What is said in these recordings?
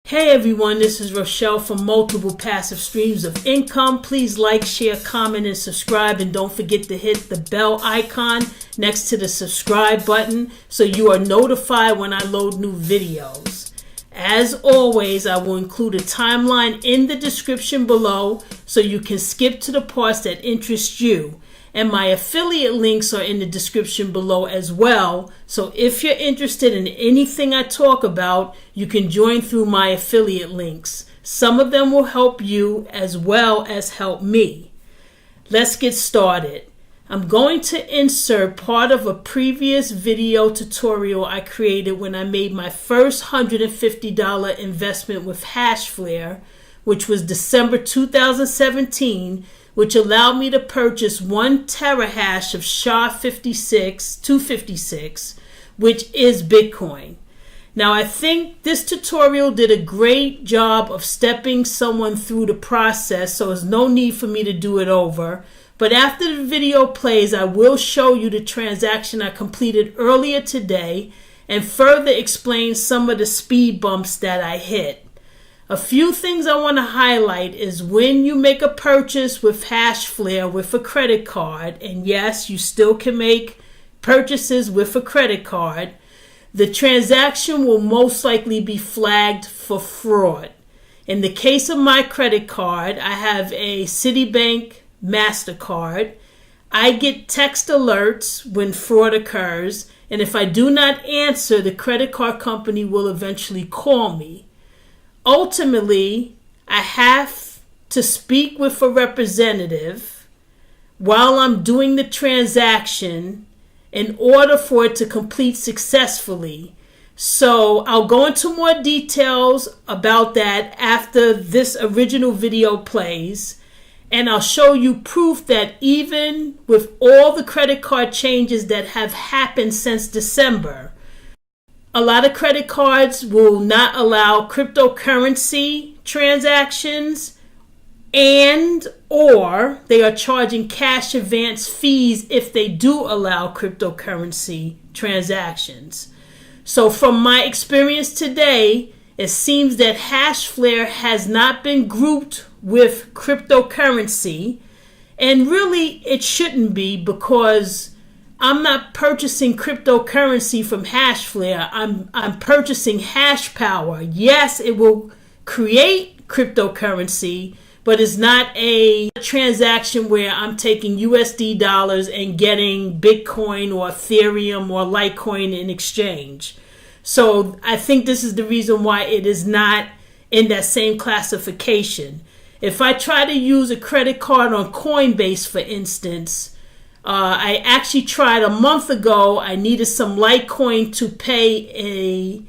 Hey everyone, this is Rochelle from Multiple Passive Streams of Income. Please like, share, comment, and subscribe. And don't forget to hit the bell icon next to the subscribe button so you are notified when I load new videos. As always, I will include a timeline in the description below so you can skip to the parts that interest you. And my affiliate links are in the description below as well. So if you're interested in anything I talk about, you can join through my affiliate links. Some of them will help you as well as help me. Let's get started. I'm going to insert part of a previous video tutorial I created when I made my first $150 investment with Hashflare, which was December 2017, which allowed me to purchase 1 terahash of SHA-256, which is Bitcoin. Now, I think this tutorial did a great job of stepping someone through the process, so there's no need for me to do it over. But after the video plays, I will show you the transaction I completed earlier today and further explain some of the speed bumps that I hit. A few things I want to highlight is when you make a purchase with Hashflare with a credit card, and yes, you still can make purchases with a credit card, the transaction will most likely be flagged for fraud. In the case of my credit card, I have a Citibank MasterCard. I get text alerts when fraud occurs, and if I do not answer, the credit card company will eventually call me. Ultimately, I have to speak with a representative while I'm doing the transaction in order for it to complete successfully. So I'll go into more details about that after this original video plays, and I'll show you proof that even with all the credit card changes that have happened since December, a lot of credit cards will not allow cryptocurrency transactions, and or they are charging cash advance fees if they do allow cryptocurrency transactions. So from my experience today, it seems that Hashflare has not been grouped with cryptocurrency, and really it shouldn't be, because I'm not purchasing cryptocurrency from Hashflare. I'm purchasing Hashpower. Yes, it will create cryptocurrency, but it's not a transaction where I'm taking USD dollars and getting Bitcoin or Ethereum or Litecoin in exchange. So I think this is the reason why it is not in that same classification. If I try to use a credit card on Coinbase, for instance, I actually tried a month ago. I needed some Litecoin to pay a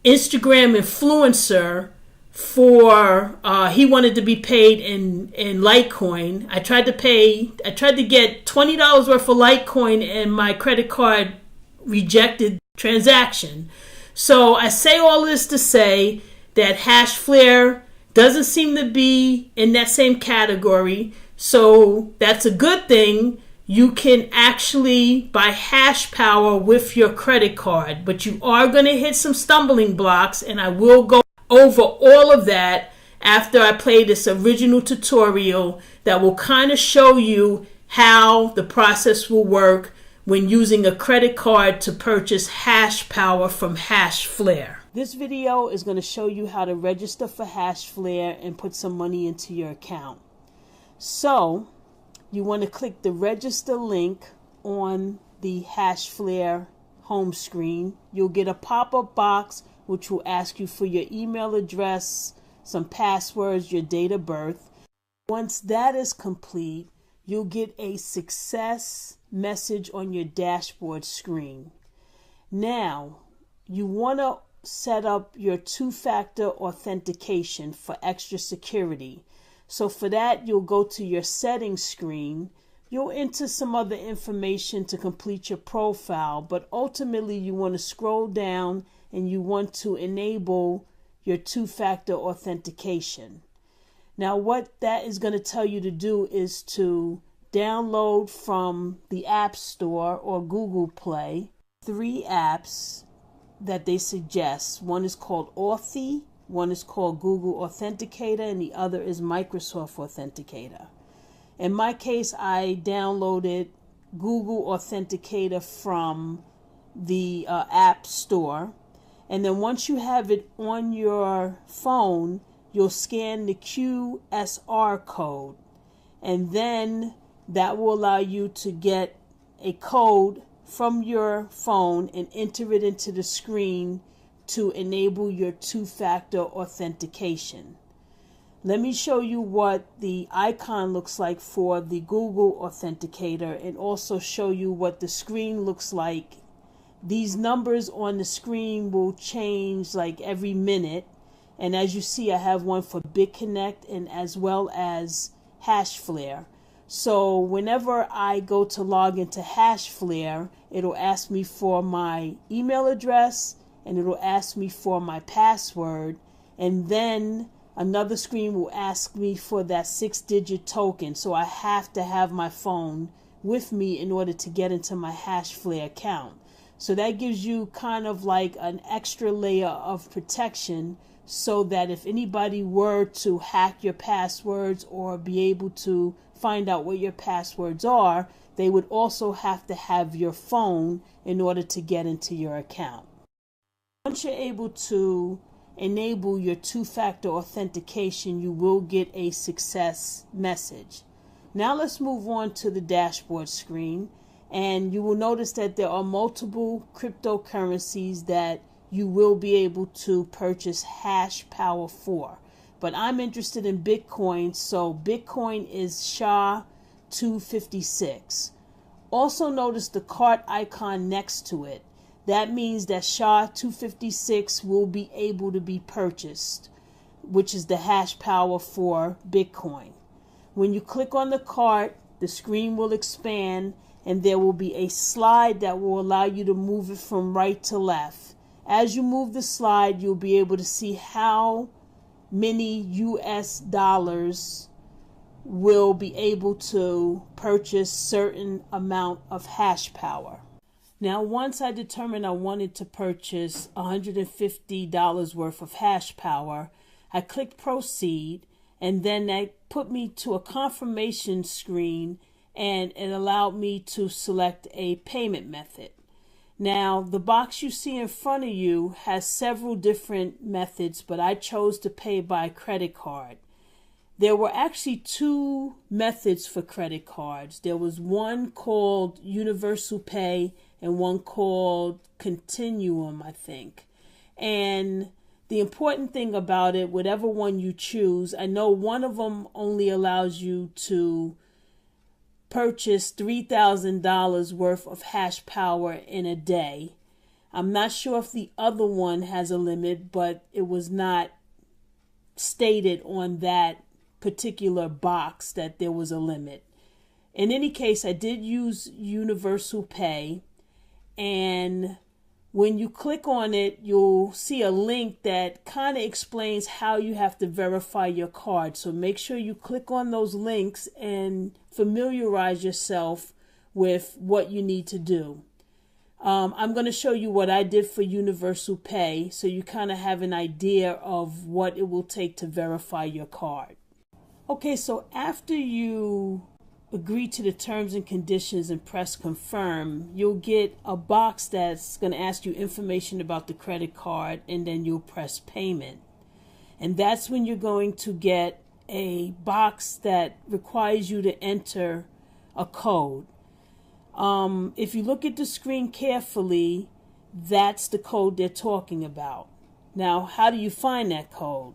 Instagram influencer for, he wanted to be paid in Litecoin. I tried to get $20 worth of Litecoin, and my credit card rejected transaction. So I say all this to say that Hashflare doesn't seem to be in that same category. So that's a good thing. You can actually buy Hashpower with your credit card, but you are going to hit some stumbling blocks, and I will go over all of that after I play this original tutorial that will kind of show you how the process will work when using a credit card to purchase Hashpower from Hashflare. This video is going to show you how to register for Hashflare and put some money into your account. So you want to click the register link on the Hashflare home screen. You'll get a pop-up box which will ask you for your email address, some passwords, your date of birth. Once that is complete, you'll get a success message on your dashboard screen. Now, you want to set up your two-factor authentication for extra security. So for that, you'll go to your settings screen. You'll enter some other information to complete your profile, but ultimately you want to scroll down and you want to enable your two-factor authentication. Now, what that is going to tell you to do is to download from the App Store or Google Play 3 apps that they suggest. One is called Authy, One is called Google Authenticator and the other is Microsoft Authenticator. In my case, I downloaded Google Authenticator from the App Store. And then once you have it on your phone, you'll scan the QSR code. And then that will allow you to get a code from your phone and enter it into the screen to enable your two-factor authentication. Let me show you what the icon looks like for the Google Authenticator and also show you what the screen looks like. These numbers on the screen will change like every minute. And as you see, I have one for BitConnect and as well as Hashflare. So whenever I go to log into Hashflare, it'll ask me for my email address and it'll ask me for my password. And then another screen will ask me for that 6-digit token. So I have to have my phone with me in order to get into my Hashflare account. So that gives you kind of like an extra layer of protection so that if anybody were to hack your passwords or be able to find out what your passwords are, they would also have to have your phone in order to get into your account. Once you're able to enable your two-factor authentication, you will get a success message. Now let's move on to the dashboard screen, and you will notice that there are multiple cryptocurrencies that you will be able to purchase Hashpower for. But I'm interested in Bitcoin, so Bitcoin is SHA-256. Also notice the cart icon next to it. That means that SHA-256 will be able to be purchased, which is the Hashpower for Bitcoin. When you click on the cart, the screen will expand and there will be a slide that will allow you to move it from right to left. As you move the slide, you'll be able to see how many US dollars will be able to purchase certain amount of Hashpower. Now, once I determined I wanted to purchase $150 worth of Hashpower, I clicked proceed, and then that put me to a confirmation screen and it allowed me to select a payment method. Now, the box you see in front of you has several different methods, but I chose to pay by credit card. There were actually two methods for credit cards. There was one called Universal Pay and one called Continuum, I think. And the important thing about it, whatever one you choose, I know one of them only allows you to purchase $3,000 worth of Hashpower in a day. I'm not sure if the other one has a limit, but it was not stated on that particular box that there was a limit. In any case, I did use Universal Pay, and when you click on it, you'll see a link that kind of explains how you have to verify your card. So make sure you click on those links and familiarize yourself with what you need to do. I'm going to show you what I did for Universal Pay so you kind of have an idea of what it will take to verify your card. Okay, so after you agree to the terms and conditions and press confirm, you'll get a box that's going to ask you information about the credit card, and then you'll press payment. And that's when you're going to get a box that requires you to enter a code. If you look at the screen carefully, that's the code they're talking about. Now, how do you find that code?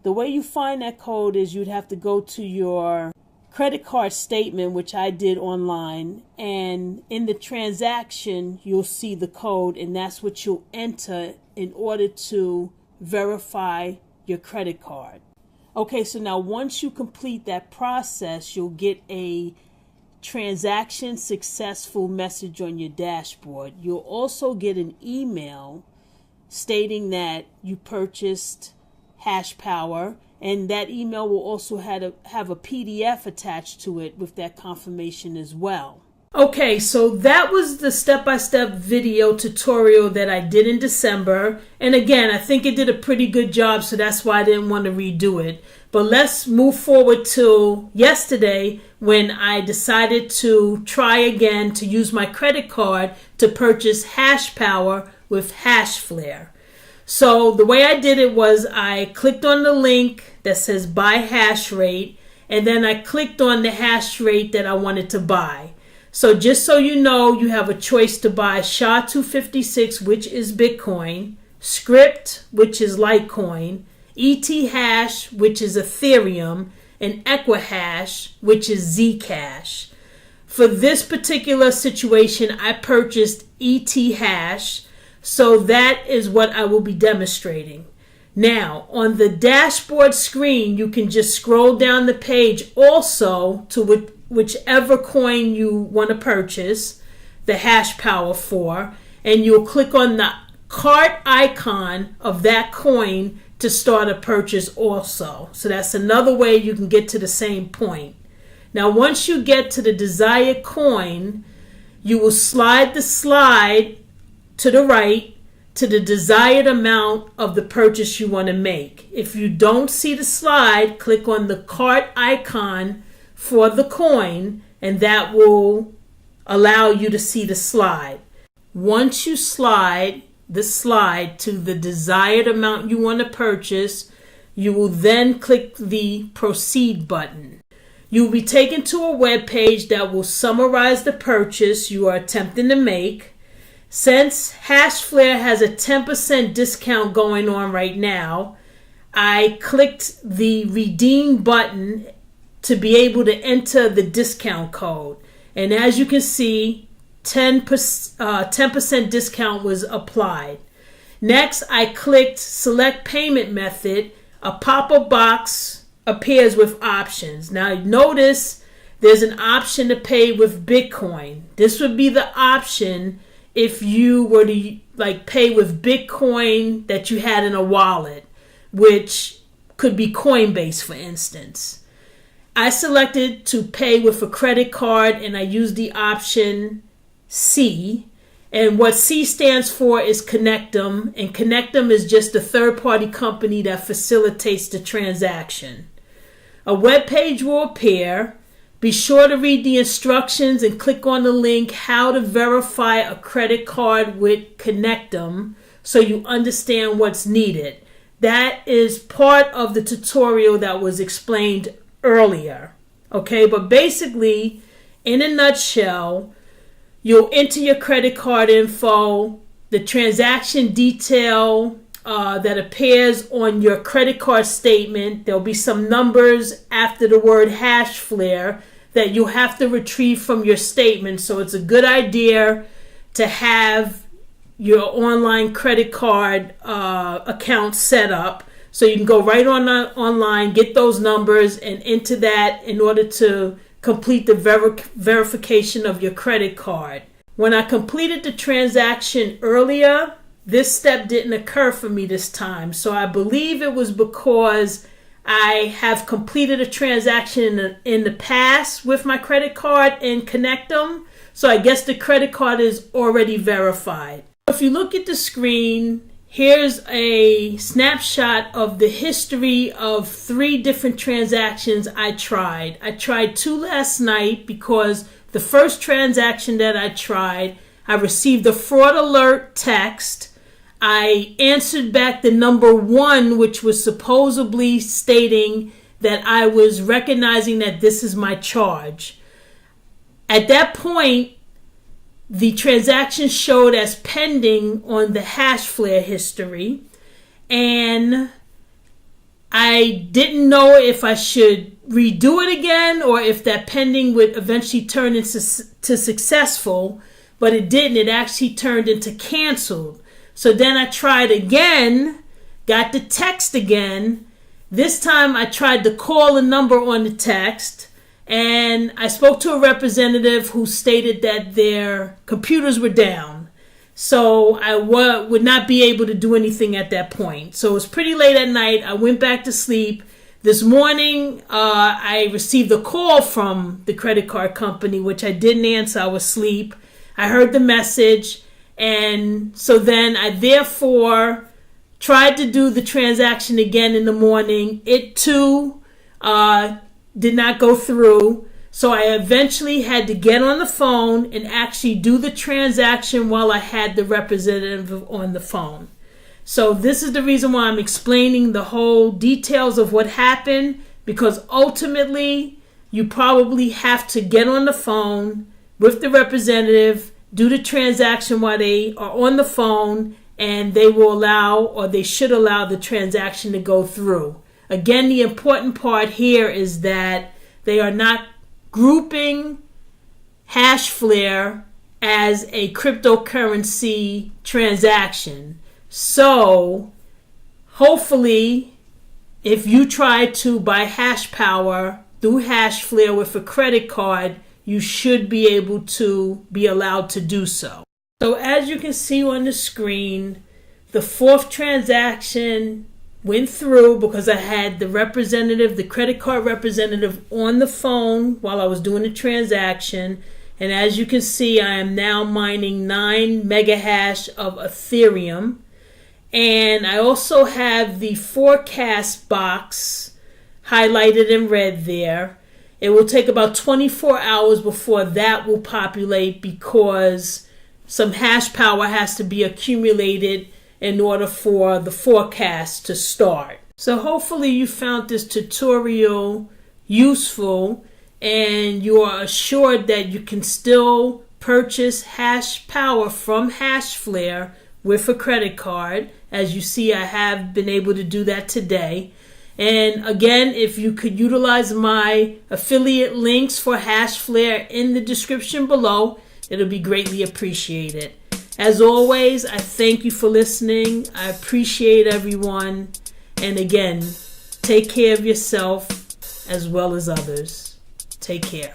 The way you find that code is you'd have to go to your credit card statement, which I did online, and in the transaction you'll see the code, and that's what you'll enter in order to verify your credit card. Okay, so now once you complete that process, you'll get a transaction successful message on your dashboard. You'll also get an email stating that you purchased Hashpower, and that email will also have a PDF attached to it with that confirmation as well. Okay, so that was the step-by-step video tutorial that I did in December. And again, I think it did a pretty good job, so that's why I didn't want to redo it. But let's move forward to yesterday when I decided to try again to use my credit card to purchase Hashpower with Hashflare. So the way I did it was I clicked on the link that says buy hash rate, and then I clicked on the hash rate that I wanted to buy. So just so you know, you have a choice to buy SHA-256, which is Bitcoin, Script, which is Litecoin, ET Hash, which is Ethereum, and Equihash, which is Zcash. For this particular situation, I purchased ET Hash, so that is what I will be demonstrating. Now, on the dashboard screen, you can just scroll down the page also to whichever coin you want to purchase the Hashpower for, and you'll click on the cart icon of that coin to start a purchase also. So that's another way you can get to the same point. Now, once you get to the desired coin, you will slide the slide to the right to the desired amount of the purchase you want to make. If you don't see the slide, click on the cart icon for the coin, and that will allow you to see the slide. Once you slide the slide to the desired amount you want to purchase, you will then click the proceed button. You will be taken to a web page that will summarize the purchase you are attempting to make. Since Hashflare has a 10% discount going on right now, I clicked the redeem button to be able to enter the discount code. And as you can see, 10% discount was applied. Next, I clicked select payment method. A pop-up box appears with options. Now notice there's an option to pay with Bitcoin. This would be the option if you were to pay with Bitcoin that you had in a wallet, which could be Coinbase, for instance. I selected to pay with a credit card, and I used the option C. And what C stands for is Connectum, and Connectum is just a third-party company that facilitates the transaction. A web page will appear. Be sure to read the instructions and click on the link how to verify a credit card with Connectum so you understand what's needed. That is part of the tutorial that was explained earlier. Okay, but basically, in a nutshell, you'll enter your credit card info, the transaction detail that appears on your credit card statement. There'll be some numbers after the word Hashflare that you'll have to retrieve from your statement. So it's a good idea to have your online credit card account set up so you can go right on online, get those numbers, and enter that in order to complete the verification of your credit card. When I completed the transaction earlier, this step didn't occur for me this time. So I believe it was because I have completed a transaction in the past with my credit card and Connectum. So I guess the credit card is already verified. If you look at the screen, here's a snapshot of the history of 3 different transactions I tried. I tried 2 last night because the first transaction that I tried, I received a fraud alert text. I answered back the number 1, which was supposedly stating that I was recognizing that this is my charge. At that point, the transaction showed as pending on the Hashflare history, and I didn't know if I should redo it again or if that pending would eventually turn into successful, but it didn't. It actually turned into canceled. So then I tried again, got the text again. This time I tried to call a number on the text, and I spoke to a representative who stated that their computers were down. So I would not be able to do anything at that point. So it was pretty late at night. I went back to sleep. This morning, I received a call from the credit card company, which I didn't answer. I was asleep. I heard the message. And so then I therefore tried to do the transaction again in the morning. It too did not go through. So I eventually had to get on the phone and actually do the transaction while I had the representative on the phone. So this is the reason why I'm explaining the whole details of what happened, because ultimately you probably have to get on the phone with the representative, do the transaction while they are on the phone, and they will allow, or they should allow, the transaction to go through. Again, the important part here is that they are not grouping Hashflare as a cryptocurrency transaction. So hopefully, if you try to buy Hashpower through Hashflare with a credit card, you should be able to be allowed to do so. So as you can see on the screen, the fourth transaction went through because I had the representative, the credit card representative, on the phone while I was doing the transaction. And as you can see, I am now mining 9 megahash of Ethereum. And I also have the forecast box highlighted in red there. It will take about 24 hours before that will populate, because some hash power has to be accumulated in order for the forecast to start. So hopefully you found this tutorial useful and you are assured that you can still purchase Hashpower from Hashflare with a credit card. As you see, I have been able to do that today. And again, if you could utilize my affiliate links for Hashflare in the description below, it'll be greatly appreciated. As always, I thank you for listening. I appreciate everyone. And again, take care of yourself as well as others. Take care.